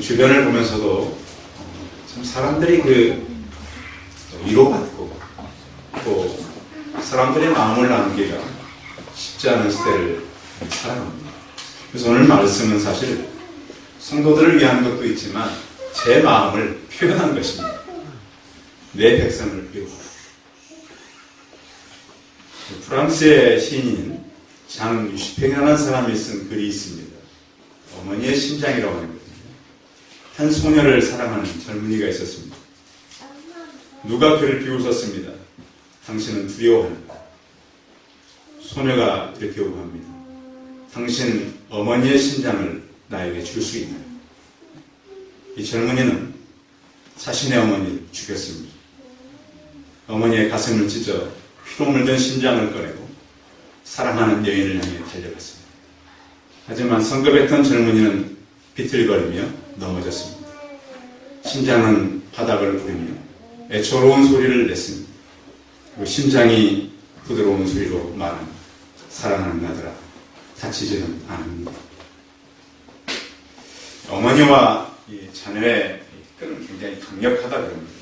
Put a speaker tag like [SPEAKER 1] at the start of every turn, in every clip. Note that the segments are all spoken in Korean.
[SPEAKER 1] 주변을 보면서도 참 사람들이 위로받고 또 사람들의 마음을 나누기가 쉽지 않은 시대를 살아갑니다. 그래서 오늘 말씀은 사실 성도들을 위한 것도 있지만 제 마음을 표현한 것입니다. 내 백성을 위로하라. 프랑스의 시인인 장 유시팽이라는 사람이 쓴 글이 있습니다. 어머니의 심장이라고 하는 거거든요. 한 소녀를 사랑하는 젊은이가 있었습니다. 누가 그를 비웃었습니다. 당신은 두려워한다. 소녀가 이렇게 요구합니다. 당신 어머니의 심장을 나에게 줄 수 있나요? 이 젊은이는 자신의 어머니를 죽였습니다. 어머니의 가슴을 찢어 피로 물든 심장을 꺼내고 사랑하는 여인을 향해 달려갔습니다. 하지만 성급했던 젊은이는 비틀거리며 넘어졌습니다. 심장은 바닥을 부르며 애처로운 소리를 냈습니다. 그리고 심장이 부드러운 소리로 말합니다. 사랑하는 나들아, 다치지는 않습니다. 어머니와 이 자녀의 끈은 굉장히 강력하다 그럽니다.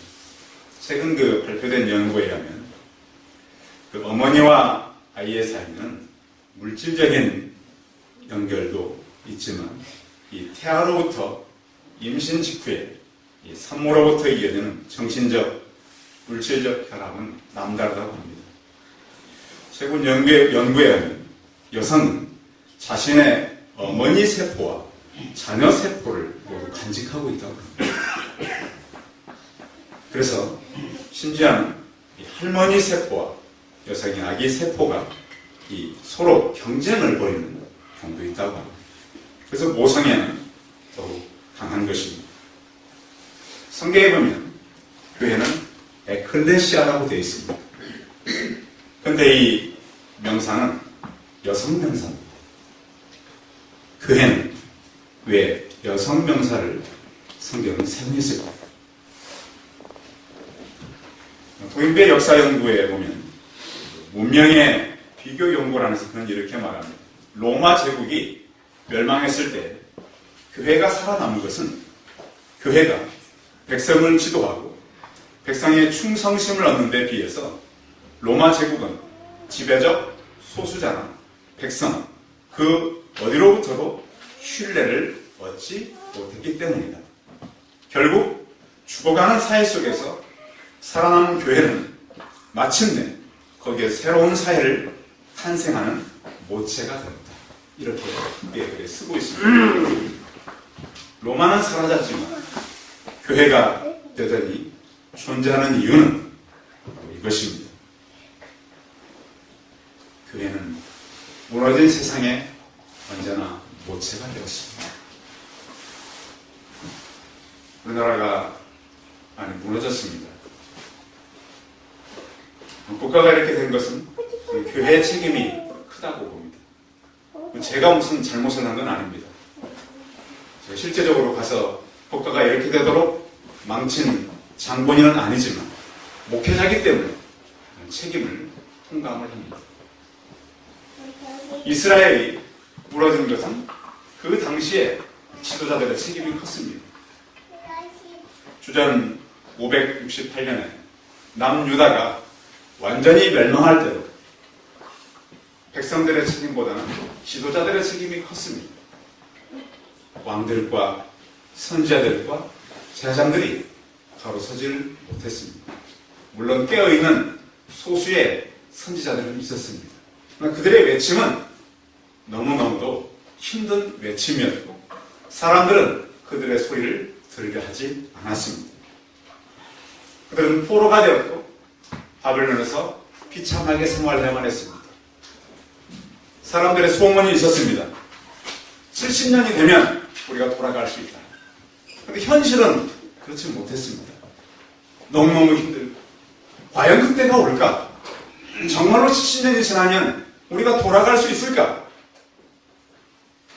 [SPEAKER 1] 최근 발표된 연구에 의하면 어머니와 아이의 사이는 물질적인 연결도 있지만 이 태아로부터 임신 직후에 이 산모로부터 이어지는 정신적, 물질적 혈압은 남다르다고 합니다. 최근 연구에 의하면 여성은 자신의 어머니 세포와 자녀 세포를 모두 간직하고 있다고 합니다. 그래서 심지어는 할머니 세포와 여성의 아기 세포가 서로 경쟁을 벌이는 경우도 있다고 합니다. 그래서 모성애는 더욱 강한 것입니다. 성경에 보면 교회는 에클레시아라고 되어 있습니다. 그런데 이 명사는 여성 명사입니다. 교회는 왜 여성 명사를 성경은 사용했을까요? 도인배 역사 연구에 보면 문명의 비교 연구라는 것은 이렇게 말합니다. 로마 제국이 멸망했을 때 교회가 살아남은 것은 교회가 백성을 지도하고 백성의 충성심을 얻는 데 비해서 로마 제국은 지배적 소수자나 백성 그 어디로부터도 신뢰를 얻지 못했기 때문이다. 결국 죽어가는 사회 속에서 살아남은 교회는 마침내 거기에 새로운 사회를 탄생하는 모체가 됩니다. 이렇게 글에 쓰고 있습니다. 로마는 사라졌지만 교회가 여전히 존재하는 이유는 이것입니다. 교회는 무너진 세상에 언제나 모체가 되었습니다. 우리나라가 많이 무너졌습니다. 국가가 이렇게 된 것은 교회의 책임이 크다고 봅니다. 제가 무슨 잘못을 한 건 아닙니다. 제가 실제적으로 가서 국가가 이렇게 되도록 망친 장본인은 아니지만 목회자이기 때문에 책임을 통감을 합니다. 이스라엘이 무너진 것은 그 당시에 지도자들의 책임이 컸습니다. 주전 568년에 남유다가 완전히 멸망할 때도 백성들의 책임보다는 지도자들의 책임이 컸습니다. 왕들과 선지자들과 제사장들이 가로서질 못했습니다. 물론 깨어있는 소수의 선지자들은 있었습니다. 그러나 그들의 외침은 너무너무도 힘든 외침이었고 사람들은 그들의 소리를 들으려 하지 않았습니다. 그들은 포로가 되었고 바벨론에서 비참하게 생활해야만 했습니다. 사람들의 소원이 있었습니다. 70년이 되면 우리가 돌아갈 수 있다. 그런데 현실은 그렇지 못했습니다. 너무너무 힘들고 과연 그때가 올까? 정말로 70년이 지나면 우리가 돌아갈 수 있을까?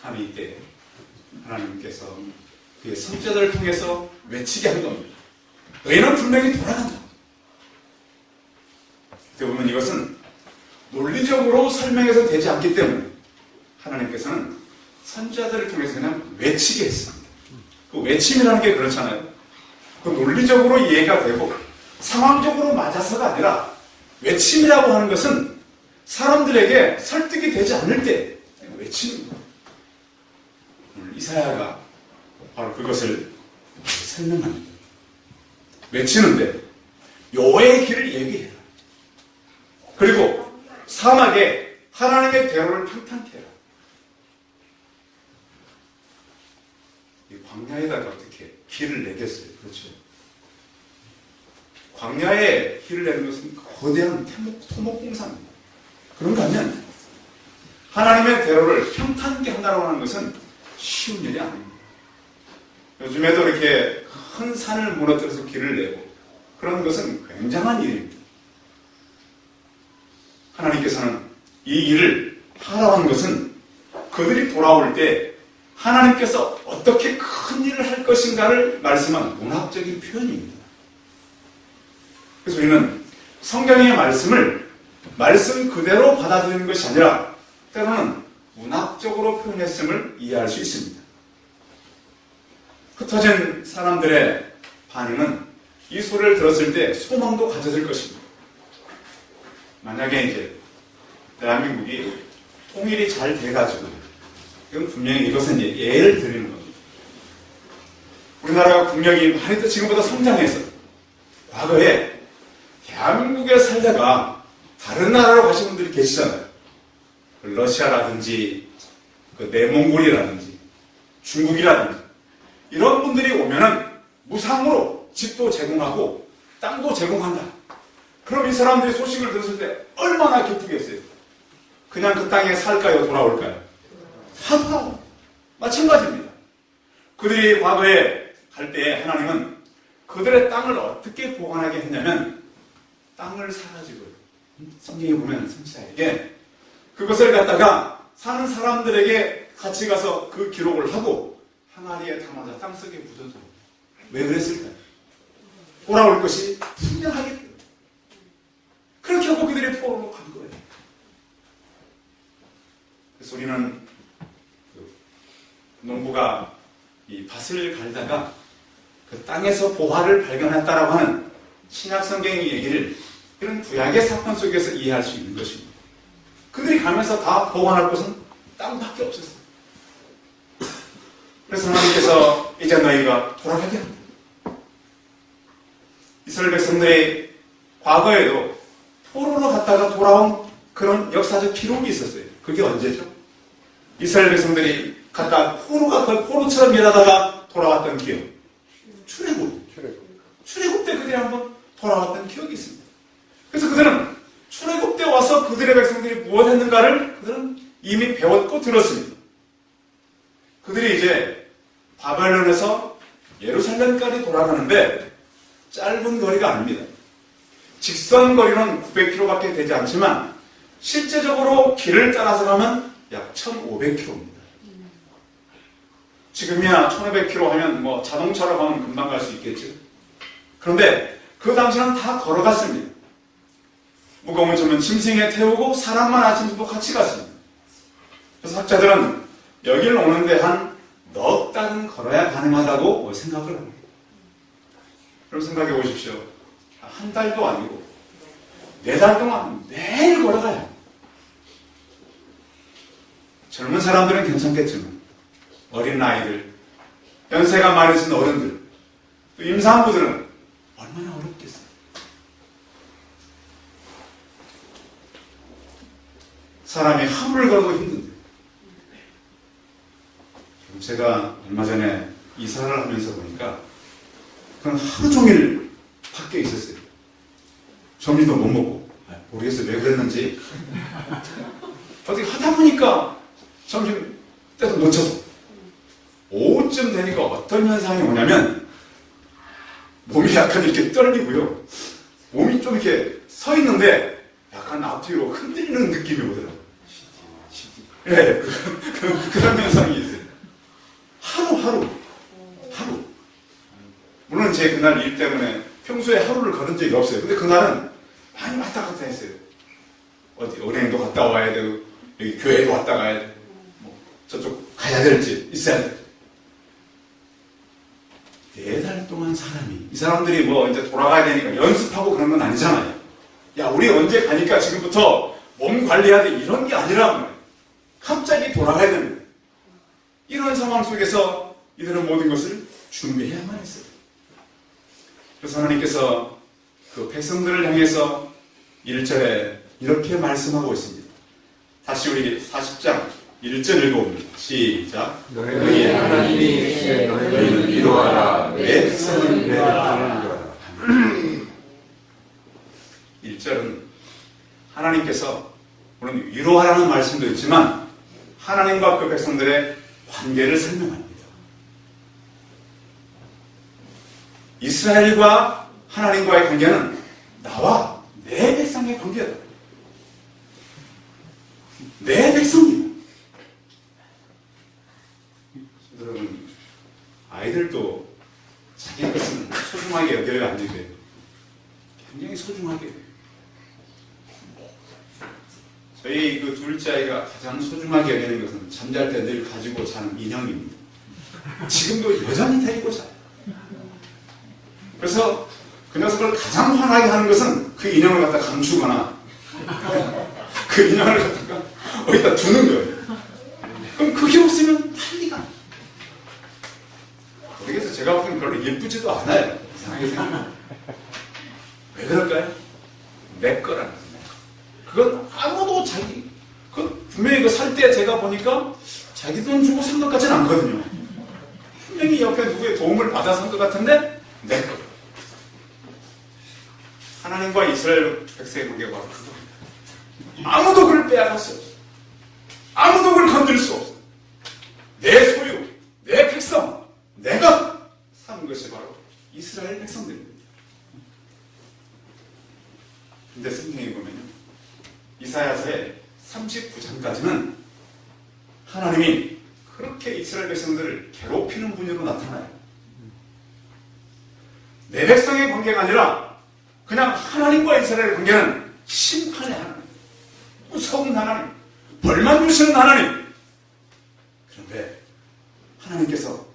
[SPEAKER 1] 아니 이때 하나님께서 그의 선지자들을 통해서 외치게 한 겁니다. 너희는 분명히 돌아간다. 그때 보면 이것은 논리적으로 설명해서 되지 않기 때문에 하나님께서는 선지자들을 통해서 그냥 외치게 했습니다. 그 외침이라는 게 그렇잖아요. 그 논리적으로 이해가 되고 상황적으로 맞아서가 아니라 외침이라고 하는 것은 사람들에게 설득이 되지 않을 때 외칩니다. 오늘 이사야가 바로 그것을 설명합니다. 외치는데 여호와의 길을 얘기해라. 그리고 사막에 하나님의 대로를 평탄케 해라. 이 광야에다가 어떻게 길을 내겠어요? 그렇죠. 광야에 길을 내는 것은 거대한 토목공사입니다. 그런가 하면 하나님의 대로를 평탄케 한다고 하는 것은 쉬운 일이 아닙니다. 요즘에도 이렇게 큰 산을 무너뜨려서 길을 내고 그런 것은 굉장한 일입니다. 하나님께서는 이 일을 하라고 하는 것은 그들이 돌아올 때 하나님께서 어떻게 큰 일을 할 것인가를 말씀한 문학적인 표현입니다. 그래서 우리는 성경의 말씀을 말씀 그대로 받아들이는 것이 아니라 때로는 문학적으로 표현했음을 이해할 수 있습니다. 흩어진 사람들의 반응은 이 소리를 들었을 때 소망도 가져질 것입니다. 만약에 이제 대한민국이 통일이 잘 돼가지고 이건 분명히 이것은 이제 예를 드리는 겁니다. 우리나라가 국력이 많이 더 지금보다 성장해서 과거에 대한민국에 살다가 다른 나라로 가신 분들이 계시잖아요. 러시아라든지 내몽골이라든지 중국이라든지 이런 분들이 오면은 무상으로 집도 제공하고 땅도 제공한다. 그럼 이 사람들이 소식을 들었을 때 얼마나 기쁘겠어요? 그냥 그 땅에 살까요? 돌아올까요? 하다 마찬가지입니다. 그들이 과거에 갈 때 하나님은 그들의 땅을 어떻게 보관하게 했냐면 땅을 사가지고 성경에 보면 선지자에게 그것을 갖다가 사는 사람들에게 같이 가서 그 기록을 하고 항아리에 담아서 땅속에 묻어둬. 왜 그랬을까요? 돌아올 것이 분명하기 때문에. 그렇게 하고 그들이 포로로 간 거예요. 그래서 우리는 농부가 이 밭을 갈다가 그 땅에서 보화를 발견했다라고 하는 신약 성경의 얘기를 이런 구약의 사건 속에서 이해할 수 있는 것입니다. 그들이 가면서 다 보관할 곳은 땅밖에 없었어요. 그래서 하나님께서 이제 너희가 돌아가게 합니다. 이스라엘 백성들이 과거에도 포로로 갔다가 돌아온 그런 역사적 기록이 있었어요. 그게 언제죠? 이스라엘 백성들이 갔다 포로가 거의 포로처럼 일하다가 돌아왔던 기억. 출애굽 때 그들이 한번 돌아왔던 기억이 있습니다. 그래서 그들은 출애굽 때 와서 그들의 백성들이 무엇 했는가를 그들은 이미 배웠고 들었습니다. 그들이 이제 바벨론에서 예루살렘까지 돌아가는데 짧은 거리가 아닙니다. 직선 거리는 900km밖에 되지 않지만 실제적으로 길을 따라서 가면 약 1500km입니다. 지금이야 1500km 하면 뭐 자동차로 가면 금방 갈 수 있겠죠. 그런데 그 당시는 다 걸어갔습니다. 무거운 점은 짐승에 태우고 사람만 아침부터 같이 갔습니다. 그래서 학자들은 여기를 오는데 한 넉 달은 걸어야 가능하다고 생각을 합니다. 그럼 생각해 보십시오. 한 달도 아니고 4달 동안 매일 걸어가요. 젊은 사람들은 괜찮겠지만 어린 아이들, 연세가 많으신 어른들, 또 임산부들은 얼마나 어렵겠어요. 사람이 하루를 걸어도 힘든데. 제가 얼마 전에 이사를 하면서 보니까 그냥 하루 종일 밖에 있었어요. 점심도 못 먹고. 모르겠어요. 왜 그랬는지. 어떻게 하다 보니까 점심 때도 놓쳐서. 오후쯤 되니까 어떤 현상이 오냐면 몸이 약간 이렇게 떨리고요. 몸이 좀 이렇게 서 있는데 약간 앞뒤로 흔들리는 느낌이 오더라고요. 네, 그런 현상이 있어요. 하루. 물론 제 그날 일 때문에 평소에 하루를 걸은 적이 없어요. 근데 그날은 많이 왔다 갔다 했어요. 어디 은행도 갔다 와야 되고 여기 교회도 왔다 가야 되고 뭐 저쪽 가야 될 집 있어야 되고 달 동안 사람이, 이 사람들이 뭐 이제 돌아가야 되니까 연습하고 그런 건 아니잖아요. 야, 우리 언제 가니까 지금부터 몸 관리해야 돼. 이런 게 아니라 갑자기 돌아가야 됩니다. 이런 상황 속에서 이들은 모든 것을 준비해야만 했어요. 그래서 하나님께서 그 백성들을 향해서 1절에 이렇게 말씀하고 있습니다. 다시 우리 40장 1절 읽어봅니다. 시작.
[SPEAKER 2] 너희 하나님이 너희를 위로하라.
[SPEAKER 1] 내 백성을 위로하라. 1절은 하나님께서 물론 위로하라는 말씀도 있지만 하나님과 그 백성들의 관계를 설명합니다. 이스라엘과 하나님과의 관계는 나와 내 백성의 관계다. 내 백성이다. 여러분, 아이들도 자기 것은 소중하게 여겨야 안 되고요. 굉장히 소중하게. 저희 그 둘째 아이가 가장 소중하게 여기는 것은 잠잘 때 늘 가지고 자는 인형입니다. 지금도 여전히 데리고 자요. 그래서 그 녀석을 가장 화나게 하는 것은 그 인형을 갖다 감추거나 그 인형을 갖다가 어디다 두는 거예요. 그럼 그게 없으면 난리가 나요. 그래서 제가 보기엔 별로 예쁘지도 않아요. 이상하게 생각해요. 왜 그럴까요? 내 거라는 거예요. 그건 아무도 분명히 그 살 때 제가 보니까 자기 돈 주고 산 것 같지는 않거든요. 분명히 옆에 누구의 도움을 받아 산 것 같은데 내 거. 하나님과 이스라엘 백성의 관계가 바로 그겁니다. 아무도 그를 빼앗을 수 없어요. 아무도 그를 건드릴 수 없어요. 내 소유, 내 백성, 내가 사는 것이 바로 이스라엘 백성들입니다. 근데 성경에 보면요, 이사야서의 39장까지는 하나님이 그렇게 이스라엘 백성들을 괴롭히는 분으로 나타나요. 내 백성의 관계가 아니라 그냥 하나님과 이스라엘의 관계는 심판의 하나님, 무서운 하나님, 벌만 주시는 하나님. 그런데 하나님께서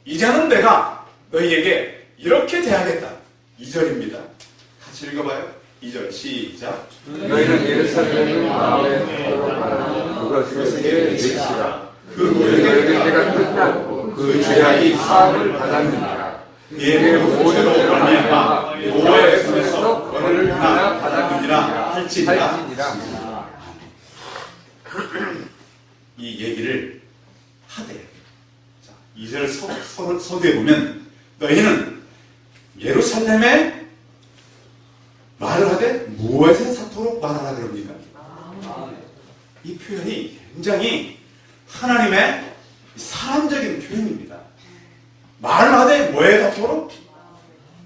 [SPEAKER 1] 이제는 내가 너희에게 이렇게 대하겠다. 2절입니다. 같이 읽어봐요. 2절 시작.
[SPEAKER 2] 너희는 예루살렘을 마음에 들어가라. 그것을 외치라.
[SPEAKER 1] 그 노예의
[SPEAKER 2] 때가 끝났고 그 죄악이 사함을 받았느니라.
[SPEAKER 1] 그의 모든 말미암아 여호와의 손에서 너를 하나 받았느니라 할지니라. 이 얘기를 하되, 2절 서두에 보면 너희는 예루살렘에 말을 하되 무엇에 사토록 말하라 그럽니까? 이 표현이 굉장히 하나님의 사람적인 표현입니다. 말을 하되 뭐에 닿도록?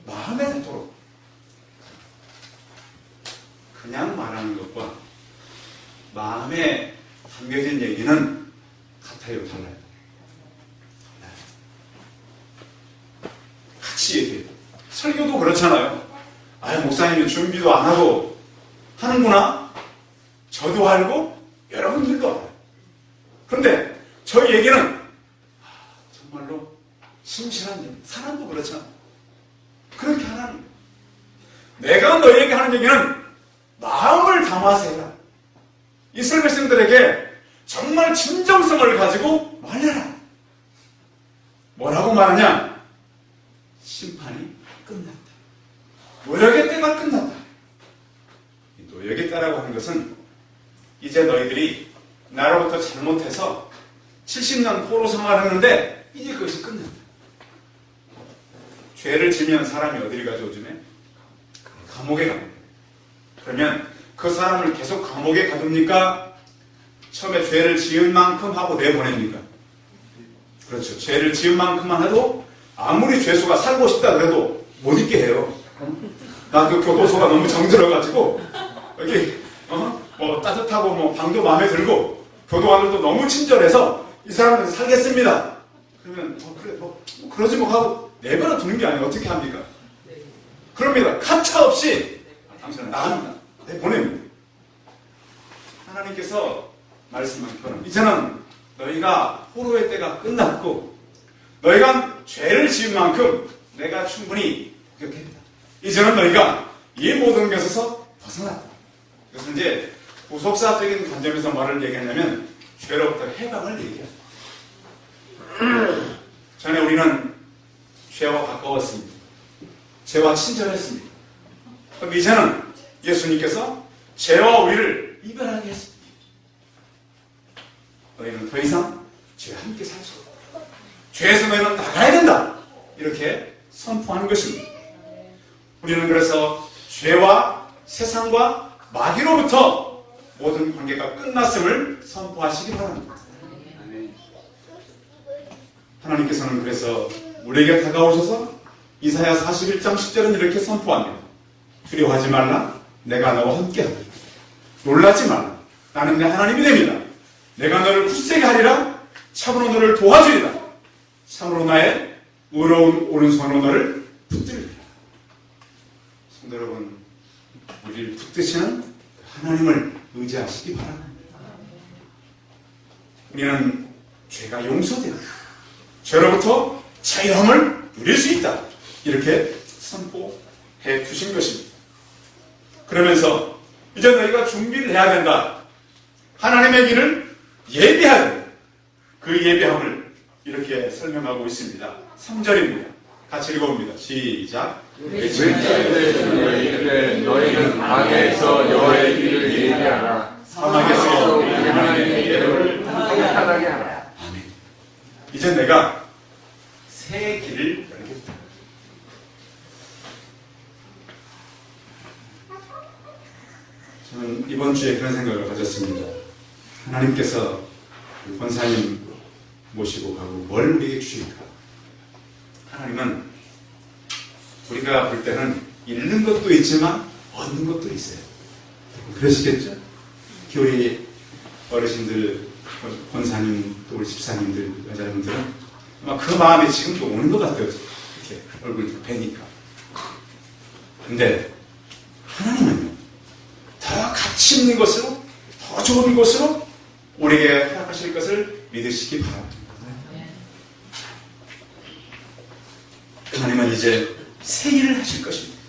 [SPEAKER 1] 마음에 닿도록. 그냥 말하는 것과 마음에 담겨진 얘기는 같아요, 달라요? 같이 얘기해요. 설교도 그렇잖아요. 아유, 목사님이 준비도 안 하고 하는구나. 저도 알고 여러분들도 알아요. 그런데 저희 얘기는 정말로 신실한 얘기. 사람도 그렇잖아. 그렇게 하나님, 내가 너희에게 하는 얘기는 마음을 담아서 해라. 이스라엘 백성들에게 정말 진정성을 가지고 말해라. 뭐라고 말하냐? 심판이 끝났다. 노역의 때가 끝났다. 노역의 때라고 하는 것은 이제 너희들이 나로부터 잘못해서 70년 포로 생활을 했는데 이제 그것이 끝났다. 죄를 지면 사람이 어디를 가죠, 요즘에? 감옥에 갑니다. 그러면 그 사람을 계속 감옥에 가둡니까? 처음에 죄를 지은 만큼 하고 내보냅니까? 그렇죠. 죄를 지은 만큼만 해도 아무리 죄수가 살고 싶다 그래도 못 있게 해요. 나 그 교도소가 너무 정들어가지고 여기 뭐 따뜻하고 뭐 방도 마음에 들고 교도관들도 너무 친절해서 이 사람한테 살겠습니다. 그러면 그래 뭐 그러지 뭐 하고 내버려 두는 게 아니에요. 어떻게 합니까? 그럽니다. 가차 없이 당신은 나갑니다. 보냅니다. 하나님께서 말씀한 것처럼 이제는 너희가 포로의 때가 끝났고 너희가 죄를 지은 만큼 내가 충분히 복역했다. 이제는 너희가 이 모든 것에서 벗어났다. 그래서 이제 구속사적인 관점에서 말을 얘기하냐면 죄로부터 해방을 얘기합니다. 전에 우리는 죄와 가까웠습니다. 죄와 친절했습니다. 그럼 이제는 예수님께서 죄와 우리를 이별하게 했습니다. 너희는 더 이상 죄와 함께 살 수 없다. 죄에서 너희는 나가야 된다. 이렇게 선포하는 것입니다. 우리는 그래서 죄와 세상과 마귀로부터 모든 관계가 끝났음을 선포하시기 바랍니다. 하나님께서는 그래서 우리에게 다가오셔서 이사야 41장 10절은 이렇게 선포합니다. 두려워하지 말라. 내가 너와 함께하리라. 놀라지 말라. 나는 내 하나님이 됩니다. 내가 너를 굳세게 하리라. 참으로 너를 도와주리라. 참으로 나의 의로운 오른손으로 너를 붙들리라. 성도 여러분, 우리를 붙드시는 하나님을 의지하시기 바랍니다. 우리는 죄가 용서되고 죄로부터 자유함을 누릴 수 있다. 이렇게 선포해 주신 것입니다. 그러면서 이제 너희가 준비를 해야 된다. 하나님의 길을 예비해야 된다. 그 예비함을 이렇게 설명하고 있습니다. 3절입니다. 같이 읽어봅니다. 시작.
[SPEAKER 2] 너희는 방에서 여호와의 길을 예비하라.
[SPEAKER 1] 사막에서
[SPEAKER 2] 하나님의 예를 평탄하게 하라.
[SPEAKER 1] 아멘. 이제 내가 새 길을 열겠다. 저는 이번 주에 그런 생각을 가졌습니다. 하나님께서 권사님 모시고 가고 뭘 우리에게 주실까? 하나님은 우리가 볼 때는 잃는 것도 있지만 얻는 것도 있어요. 그러시겠죠? 우리 어르신들, 권사님, 또 우리 집사님들, 여자분들은 아마 그 마음이 지금도 오는 것 같아요. 이렇게 얼굴 뵈니까. 근데 하나님은요, 더 가치 있는 것으로, 더 좋은 것으로 우리에게 허락하실 것을 믿으시기 바랍니다. 하나님은 이제 새 일을 하실 것입니다.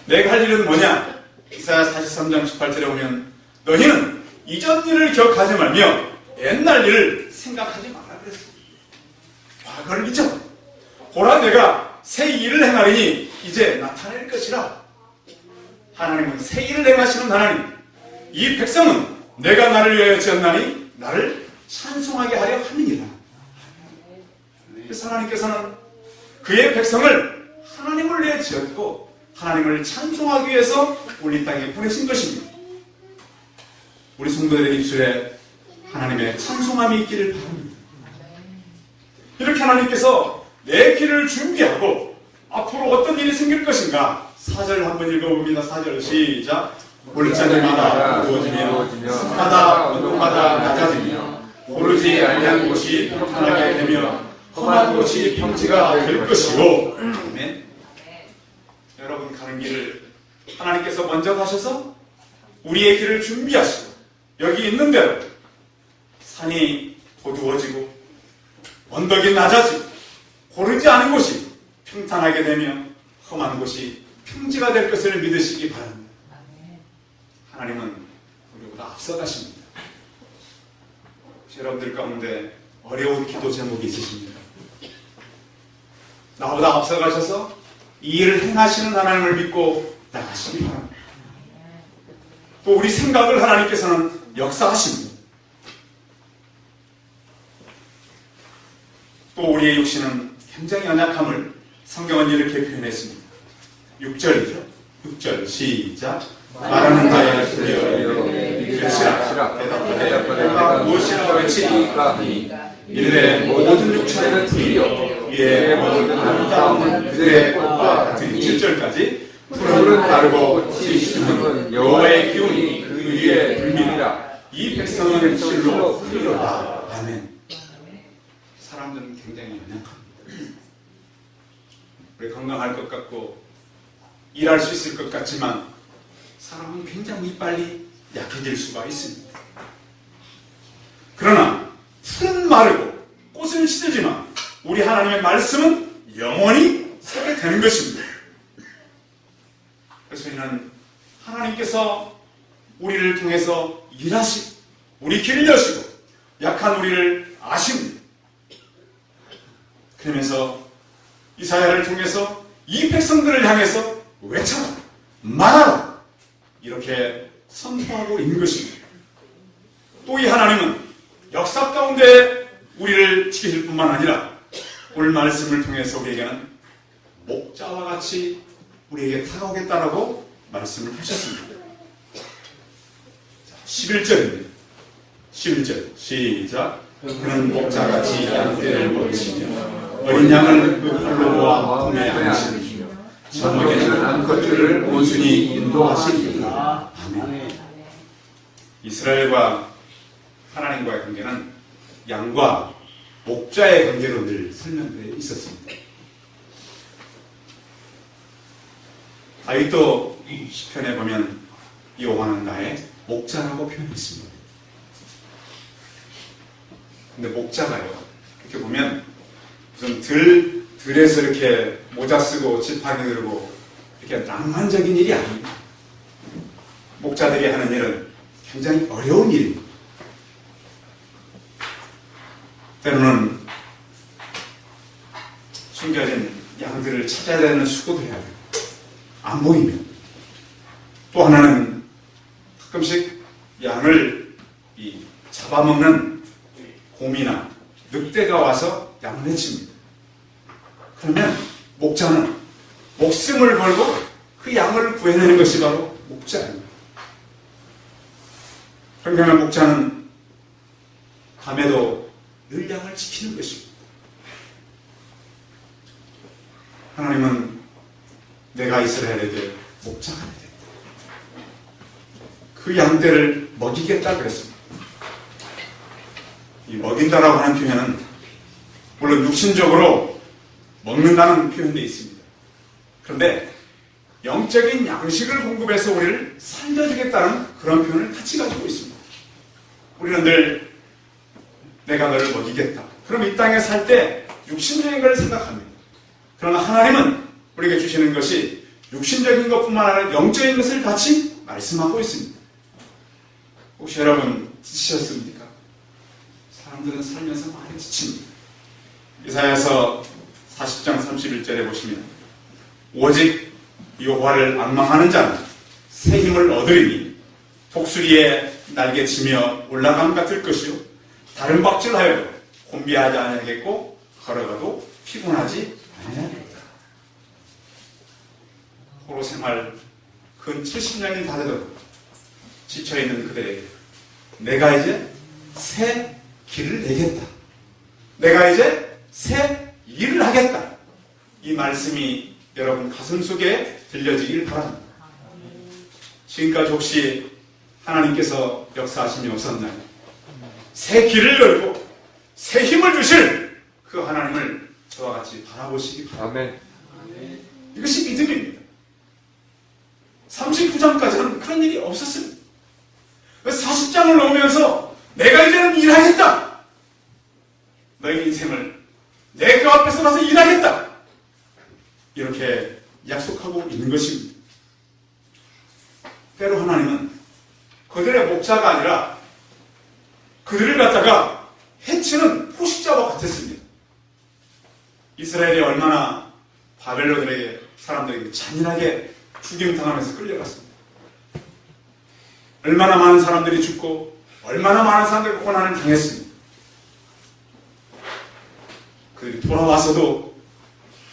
[SPEAKER 1] 내가 할 일은 뭐냐? 이사야 43장 18절에 보면 너희는 이전 일을 기억하지 말며 옛날 일을 생각하지 말라 그랬습니다. 과거를 잊어. 보라 내가 새 일을 행하리니 이제 나타낼 것이라. 하나님은 새 일을 행하시는 하나님. 이 백성은 내가 나를 위하여 지었나니 나를 찬송하게 하려 함이니라. 그래서 하나님께서는 그의 백성을 하나님을 위해 지었고 하나님을 찬송하기 위해서 우리 땅에 보내신 것입니다. 우리 성도들의 입술에 하나님의 찬송함이 있기를 바랍니다. 이렇게 하나님께서 내 길을 준비하고 앞으로 어떤 일이 생길 것인가? 4절 한번 읽어봅니다. 4절 시작. 물자들마다 부어지며 숲마다 언덕마다 낮아지며 오르지 아니한 곳이 평탄하게 되며 험한 곳이 평지가 될 것이고. 아멘. 여러분 가는 길을 하나님께서 먼저 가셔서 우리의 길을 준비하시고 여기 있는 대로 산이 고두어지고 언덕이 낮아지고 고르지 않은 곳이 평탄하게 되며 험한 곳이 평지가 될 것을 믿으시기 바랍니다. 하나님은 우리보다 앞서가십니다. 여러분들 가운데 어려운 기도 제목이 있으십니까? 나보다 앞서가셔서 이 일을 행하시는 하나님을 믿고 나가시기 바랍니다. 또 우리 생각을 하나님께서는 역사하십니다. 또 우리의 육신은 굉장히 연약함을 성경은 이렇게 표현했습니다. 6절이죠. 6절 시작. 말하는 자의 소리여 외치라. 대답하되 내가 무엇이라 외치리까 이르되 모든 육체는 불이요 위에 모든 아름다움은 그들의 꽃과 같으니. 7절까지 푸른 다르고 꽃이 심은 여호와의 기운이 그 위에 불미리라. 이 백성은 실로 풀리로다. 아멘. 사람들은 굉장히 연약합니다. 우리 건강할 것 같고 일할 수 있을 것 같지만 사람은 굉장히 빨리 약해질 수가 있습니다. 그러나 풀은 마르고 꽃은 시들지만 우리 하나님의 말씀은 영원히 살게 되는 것입니다. 그래서 이는 하나님께서 우리를 통해서 일하시고 우리 길을 여시고 약한 우리를 아십니다. 그러면서 이사야를 통해서 이 백성들을 향해서 외쳐라, 말하라 이렇게 선포하고 있는 것입니다. 또 이 하나님은 역사 가운데 우리를 지키실 뿐만 아니라 오늘 말씀을 통해서 우리에게는 목자와 같이 우리에게 다가오겠다라고 말씀을 하셨습니다. 11절입니다. 11절 시작. 그는 목자같이 양떼를 먹이시며 어린 양을 그 팔로 모아 품에 안으시며 저녁에는 암컷들을 온순히 인도하시리라. 아멘. 이스라엘과 하나님과의 관계는 양과 목자의 관계로 늘 설명되어 있었습니다. 다윗도 이 시편에 보면 여호와는 나의 목자라고 표현했습니다. 근데 목자가요, 이렇게 보면 무슨 들에서 이렇게 모자 쓰고 지팡이 들고 이렇게 낭만적인 일이 아닙니다. 목자들이 하는 일은 굉장히 어려운 일입니다. 때로는 숨겨진 양들을 찾아야 되는 수고도 해야 돼요. 안 보이면. 또 하나는 가끔씩 양을 잡아먹는 곰이나 늑대가 와서 양을 해칩니다. 그러면 목자는 목숨을 걸고 그 양을 구해내는 것이 바로 목자입니다. 평평한 목자는 밤에도 늘 양을 지키는 것입니다. 하나님은 내가 이스라엘에게 목자가 되겠다. 그 양떼를 먹이겠다 그랬습니다. 이 먹인다라고 하는 표현은 물론 육신적으로 먹는다는 표현도 있습니다. 그런데 영적인 양식을 공급해서 우리를 살려주겠다는 그런 표현을 같이 가지고 있습니다. 우리는 늘 내가 너를 먹이겠다. 그럼 이 땅에 살 때 육신적인 걸 생각합니다. 그러나 하나님은 우리에게 주시는 것이 육신적인 것뿐만 아니라 영적인 것을 같이 말씀하고 있습니다. 혹시 여러분 지치셨습니까? 사람들은 살면서 많이 지칩니다. 이사야서 40장 31절에 보시면 오직 여호와를 앙망하는 자는 새 힘을 얻으리니 독수리의 날개치며 올라감 같을 것이요 다른 박질하여도 혼비하지 아니하겠고 걸어가도 피곤하지 아니하리라. 포로 생활 근 70년이 다 되도록 지쳐있는 그들에게 내가 이제 새 길을 내겠다. 내가 이제 새 일을 하겠다. 이 말씀이 여러분 가슴 속에 들려지길 바랍니다. 지금까지 혹시 하나님께서 역사하심이 없었나요? 새 길을 열고 새 힘을 주실 그 하나님을 저와 같이 바라보시기 바랍니다.
[SPEAKER 2] 아멘.
[SPEAKER 1] 이것이 믿음입니다. 39장까지는 그런 일이 없었습니다. 40장을 넘으면서 내가 이제는 일하겠다. 너희 인생을 내 그 앞에서 가서 일하겠다. 이렇게 약속하고 있는 것입니다. 때로 하나님은 그들의 목자가 아니라 그들을 갖다가 해치는 포식자와 같았습니다. 이스라엘이 얼마나 바벨론에게 사람들에게 잔인하게 죽임당하면서 끌려갔습니다. 얼마나 많은 사람들이 죽고 얼마나 많은 사람들이 고난을 당했습니다. 그들이 돌아와서도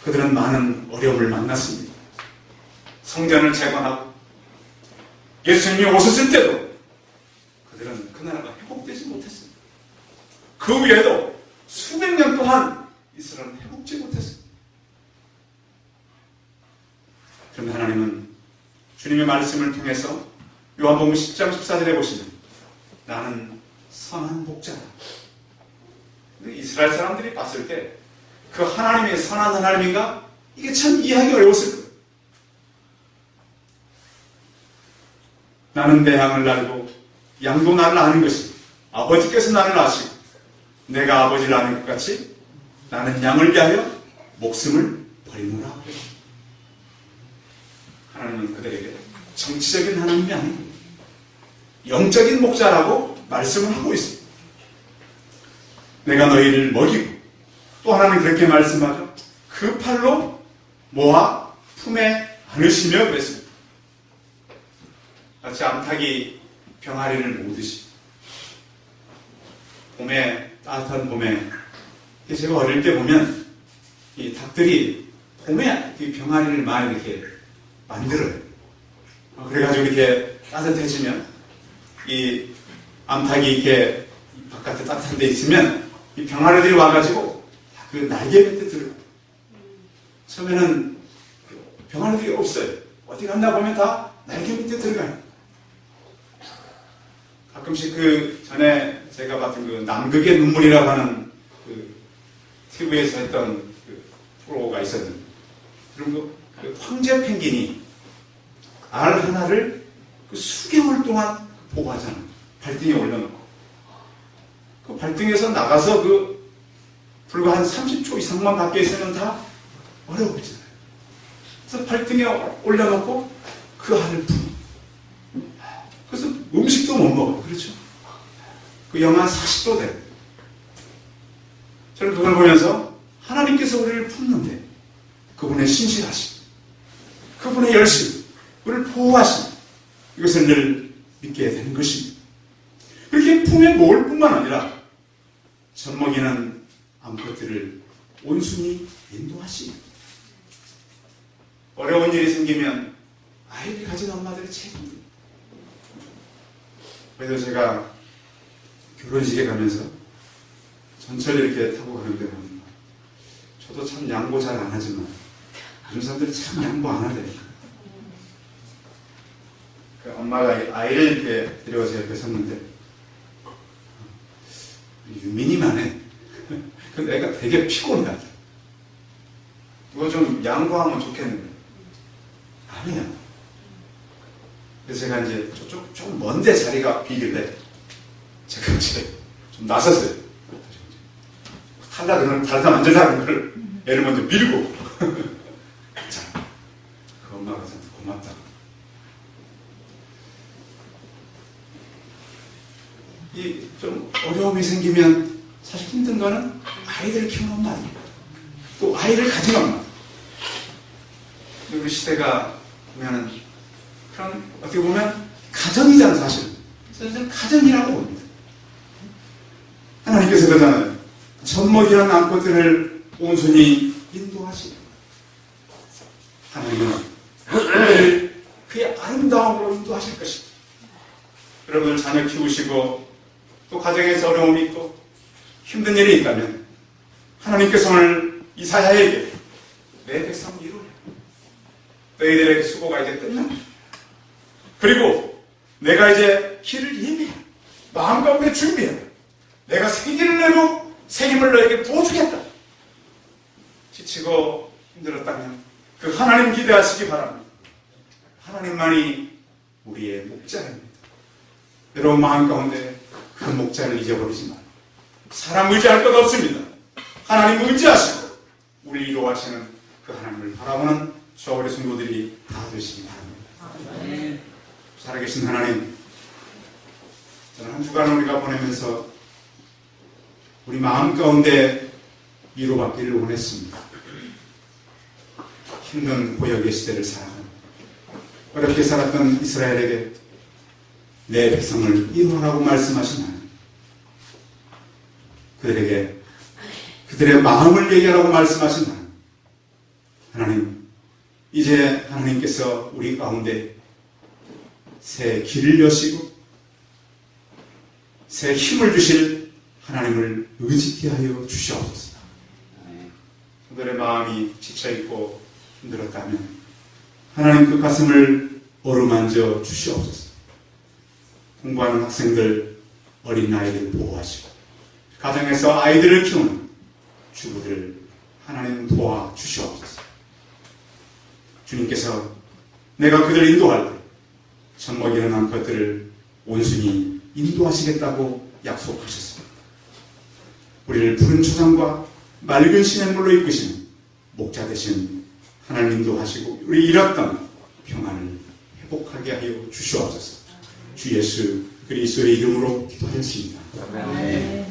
[SPEAKER 1] 그들은 많은 어려움을 만났습니다. 성전을 재건하고 예수님이 오셨을 때도 그들은 그 나라가 회복되지 못했습니다. 그 위에도 수백 년 동안 이스라엘은 회복되지 못했습니다. 그런데 하나님은 주님의 말씀을 통해서 요한복음 10장 14절에 보시면 나는 선한 목자다. 이스라엘 사람들이 봤을 때 그 하나님의 선한 하나님인가? 이게 참 이해하기 어려웠을 거예요. 나는 내 양을 알고 양도 나를 아는 것이 아버지께서 나를 아시고 내가 아버지를 아는 것 같이 나는 양을 위하여 목숨을 버리노라. 하나님은 그들에게 정치적인 하나님이 아니고 영적인 목자라고 말씀을 하고 있습니다. 내가 너희를 먹이고, 또 하나는 그렇게 말씀하죠. 그 팔로 모아 품에 안으시며 그랬습니다. 마치 암탉이 병아리를 모으듯이 봄에, 따뜻한 봄에, 제가 어릴 때 보면 이 닭들이 봄에 이 병아리를 많이 이렇게 만들어요. 그래가지고 이렇게 따뜻해지면 이 암탉이 이렇게 바깥에 따뜻한 데 있으면 이 병아리들이 와가지고 그 날개 밑에 들어요. 처음에는 병아리들이 없어요. 어디 갔나 보면 다 날개 밑에 들어가요. 가끔씩 그 전에 제가 봤던 그 남극의 눈물이라고 하는 그 TV에서 했던 그 프로가 있었는데, 그런 그 황제 펭귄이 알 하나를 그 수개월 동안 보호하잖아요. 발등에 올려놓고. 그 발등에서 나가서 그 불과 한 30초 이상만 밖에 있으면 다 얼어붙잖아요. 그래서 발등에 올려놓고 그 알을 품. 그래서 음식도 못 먹어요. 그렇죠? 그 영하 40도 돼요. 저는 그걸 보면서 하나님께서 우리를 품는데 그분의 신실하심, 그분의 열심, 우리를 보호하심, 이것을 늘 믿게 되는 것입니다. 그렇게 품에 모을 뿐만 아니라 젖먹이는 암컷들을 온순히 인도하십니다. 어려운 일이 생기면 아이를 가진 엄마들의 책임입니다. 그래서 제가 결혼식에 가면서 전철 이렇게 타고 가는데 보면 저도 참 양보 잘 안 하지만 요즘 사람들이 참 양보 안 하대요. 그 엄마가 아이를 이렇게 데려와서 이렇게 섰는데 유민이만 해. 근데 애가 되게 피곤해. 이거 좀 양보하면 좋겠는데 아니야. 그래서 제가 이제 저쪽 좀 먼데 자리가 비길래 제가 이제 좀 나섰어요. 탈락을 달다 만들라는 걸 애를 먼저 밀고 자, 그 엄마가 저한테 고맙다. 이 좀 어려움이 생기면 사실 힘든 거는 아이들을 키우는 엄마입니다. 또 아이를 가진 엄마. 우리 시대가 보면은 그런 어떻게 보면 가정이잖아 사실. 사실 가정이라고 봅니다. 하나님께서 그러잖아요. 젖먹이는 암컷들을 온순히 인도하시고 하나님은 그의 아름다움으로 인도하실 것입니다. 여러분 자녀 키우시고 또 가정에서 어려움이 있고 힘든 일이 있다면 하나님께서 오늘 이사야에게 내 백성 이루라. 너희들의 수고가 이제 끝난다. 그리고 내가 이제 길을 예비해. 마음 가운데 준비해. 내가 생기를 내고 책임을 너에게 부어주겠다. 지치고 힘들었다면 그 하나님 기대하시기 바랍니다. 하나님만이 우리의 목자입니다. 여러분 마음 가운데 그 목자를 잊어버리지 마라. 사람 의지할 것 없습니다. 하나님 의지하시고 우리 이루어하시는 그 하나님을 바라보는 저와 우리 성도들이 다 되시기 바랍니다. 살아계신 하나님, 저는 한 주간을 우리가 보내면서 우리 마음 가운데 위로받기를 원했습니다. 힘든 고역의 시대를 살아가는 어렵게 살았던 이스라엘에게 내 백성을 인도하라고 말씀하신 하나님, 그들에게 그들의 마음을 얘기하라고 말씀하신 하나님, 하나님 이제 하나님께서 우리 가운데 새 길을 여시고 새 힘을 주실 하나님을 의지케 하여 주시옵소서. 그들의 마음이 지쳐있고 힘들었다면 하나님 그 가슴을 어루만져 주시옵소서. 공부하는 학생들, 어린 아이들 보호하시고 가정에서 아이들을 키우는 주부들 하나님 도와 주시옵소서. 주님께서 내가 그들을 인도할 때 젖먹이는 암컷들을 온순히 인도하시겠다고 약속하셨습니다. 우리를 푸른 초장과 맑은 시냇물로 이끄시는 목자 되신 하나님도 하시고 우리 잃었던 평안을 회복하게 하여 주시옵소서. 주 예수 그리스도의 이름으로 기도하였습니다.
[SPEAKER 2] 아멘.